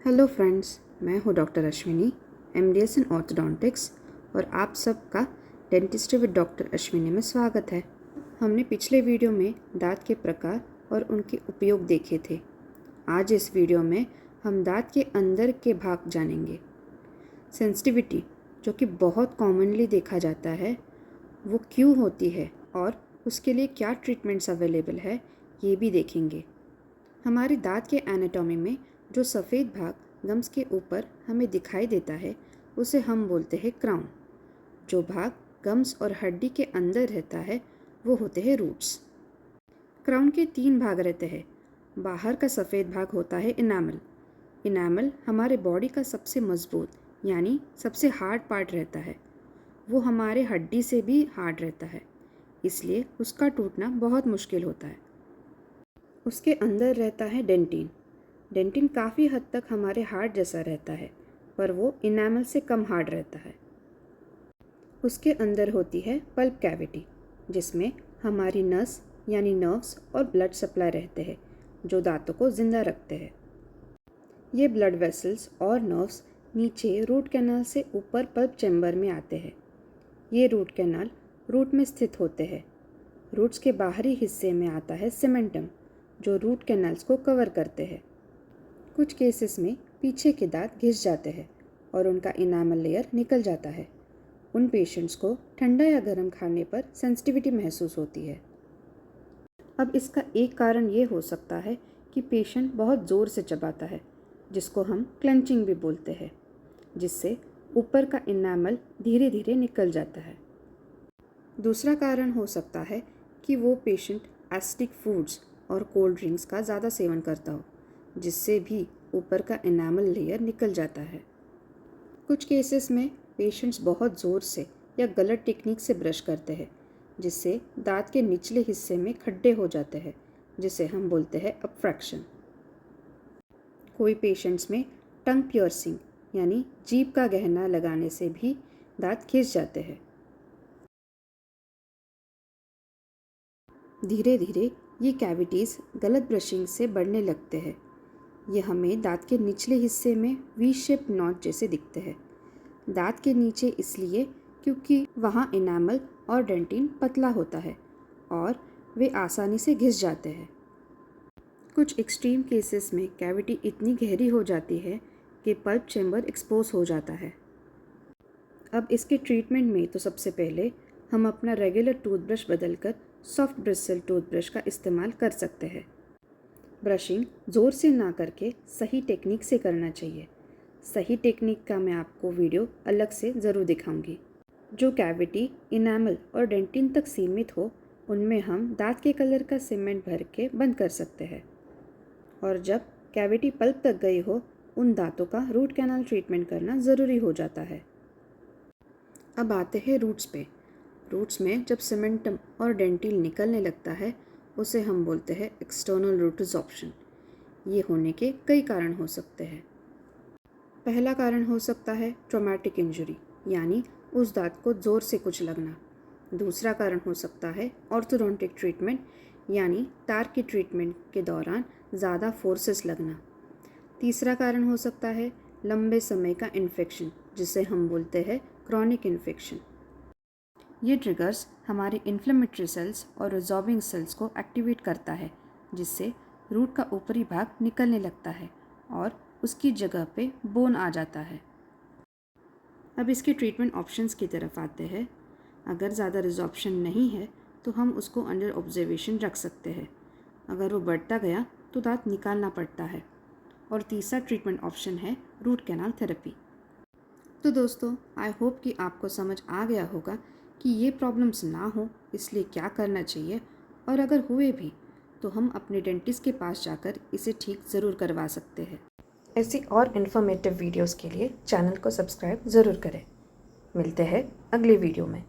Hello friends, मैं हूँ doctor Ashwini, MDS इन orthodontics और आप सबका डेंटिस्ट्री विद डॉक्टर अश्विनी में स्वागत है। हमने पिछले वीडियो में दांत के प्रकार और उनके उपयोग देखे थे। आज इस वीडियो में हम दांत के अंदर के भाग जानेंगे। सेंसिटिविटी, जो कि बहुत कॉमनली देखा जाता है, वो क्यों होती है और उसके लिए क्या ट्रीटमेंट्स अवेलेबल है, ये भी देखेंगे। हमारे दांत के एनाटॉमी में जो सफ़ेद भाग गम्स के ऊपर हमें दिखाई देता है उसे हम बोलते हैं क्राउन। जो भाग गम्स और हड्डी के अंदर रहता है वो होते हैं रूट्स। क्राउन के 3 भाग रहते हैं। बाहर का सफ़ेद भाग होता है इनामल। इनामल हमारे बॉडी का सबसे मजबूत यानी सबसे हार्ड पार्ट रहता है। वो हमारे हड्डी से भी हार्ड रहता है, इसलिए उसका टूटना बहुत मुश्किल होता है। उसके अंदर रहता है डेंटिन। डेंटिन काफ़ी हद तक हमारे हार्ड जैसा रहता है, पर वो इनामल से कम हार्ड रहता है। उसके अंदर होती है पल्प कैविटी, जिसमें हमारी नस यानी नर्व्स और ब्लड सप्लाई रहते हैं, जो दांतों को जिंदा रखते हैं। ये ब्लड वेसल्स और नर्व्स नीचे रूट कैनाल से ऊपर पल्प चैम्बर में आते हैं। ये रूट कैनाल रूट में स्थित होते हैं। रूट्स के बाहरी हिस्से में आता है सीमेंटम, जो रूट कैनाल्स को कवर करते हैं। कुछ केसेस में पीछे के दांत घिस जाते हैं और उनका इनामल लेयर निकल जाता है। उन पेशेंट्स को ठंडा या गर्म खाने पर सेंसिटिविटी महसूस होती है। अब इसका एक कारण ये हो सकता है कि पेशेंट बहुत ज़ोर से चबाता है, जिसको हम क्लेंचिंग भी बोलते हैं, जिससे ऊपर का इनामल धीरे धीरे निकल जाता है। दूसरा कारण हो सकता है कि वो पेशेंट एसिडिक फूड्स और कोल्ड ड्रिंक्स का ज़्यादा सेवन करता हो, जिससे भी ऊपर का इनामल लेयर निकल जाता है। कुछ केसेस में पेशेंट्स बहुत ज़ोर से या गलत टेक्निक से ब्रश करते हैं, जिससे दांत के निचले हिस्से में खड्डे हो जाते हैं, जिसे हम बोलते हैं अब्फ्रैक्शन। कोई पेशेंट्स में टंग पियर्सिंग यानी जीभ का गहना लगाने से भी दांत खिंच जाते हैं। धीरे धीरे ये कैविटीज़ गलत ब्रशिंग से बढ़ने लगते हैं। ये हमें दांत के निचले हिस्से में वी शेप नॉच जैसे दिखते हैं। दांत के नीचे इसलिए क्योंकि वहाँ इनामल और डेंटिन पतला होता है और वे आसानी से घिस जाते हैं। कुछ एक्सट्रीम केसेस में कैविटी इतनी गहरी हो जाती है कि पल्प चैम्बर एक्सपोज हो जाता है। अब इसके ट्रीटमेंट में तो सबसे पहले हम अपना रेगुलर टूथब्रश बदलकर सॉफ्ट ब्रिस्टल टूथब्रश का इस्तेमाल कर सकते हैं। ब्रशिंग ज़ोर से ना करके सही टेक्निक से करना चाहिए। सही टेक्निक का मैं आपको वीडियो अलग से ज़रूर दिखाऊंगी। जो कैविटी इनामल और डेंटिन तक सीमित हो, उनमें हम दांत के कलर का सीमेंट भर के बंद कर सकते हैं। और जब कैविटी पल्प तक गई हो, उन दांतों का रूट कैनाल ट्रीटमेंट करना ज़रूरी हो जाता है। अब आते हैं रूट्स पे। रूट्स में जब सीमेंटम और डेंटिन निकलने लगता है, उसे हम बोलते हैं एक्सटर्नल रूट रिजॉर्प्शन। ये होने के कई कारण हो सकते हैं। पहला कारण हो सकता है ट्रॉमेटिक इंजरी, यानी उस दांत को ज़ोर से कुछ लगना। दूसरा कारण हो सकता है ऑर्थोडोंटिक ट्रीटमेंट, यानी तार की ट्रीटमेंट के दौरान ज़्यादा फोर्सेस लगना। तीसरा कारण हो सकता है लंबे समय का इन्फेक्शन, जिसे हम बोलते हैं क्रॉनिक इन्फेक्शन। ये ट्रिगर्स हमारे इन्फ्लेमेटरी सेल्स और रिजॉर्बिंग सेल्स को एक्टिवेट करता है, जिससे रूट का ऊपरी भाग निकलने लगता है और उसकी जगह पे बोन आ जाता है। अब इसके ट्रीटमेंट ऑप्शंस की तरफ आते हैं। अगर ज़्यादा रिजॉर्प्शन नहीं है तो हम उसको अंडर ऑब्जर्वेशन रख सकते हैं। अगर वो बढ़ता गया तो दांत निकालना पड़ता है। और तीसरा ट्रीटमेंट ऑप्शन है रूट कैनाल थेरेपी। तो दोस्तों, आई होप कि आपको समझ आ गया होगा कि ये प्रॉब्लम्स ना हो इसलिए क्या करना चाहिए, और अगर हुए भी तो हम अपने डेंटिस्ट के पास जाकर इसे ठीक ज़रूर करवा सकते हैं। ऐसी और इन्फॉर्मेटिव वीडियोस के लिए चैनल को सब्सक्राइब ज़रूर करें। मिलते हैं अगले वीडियो में।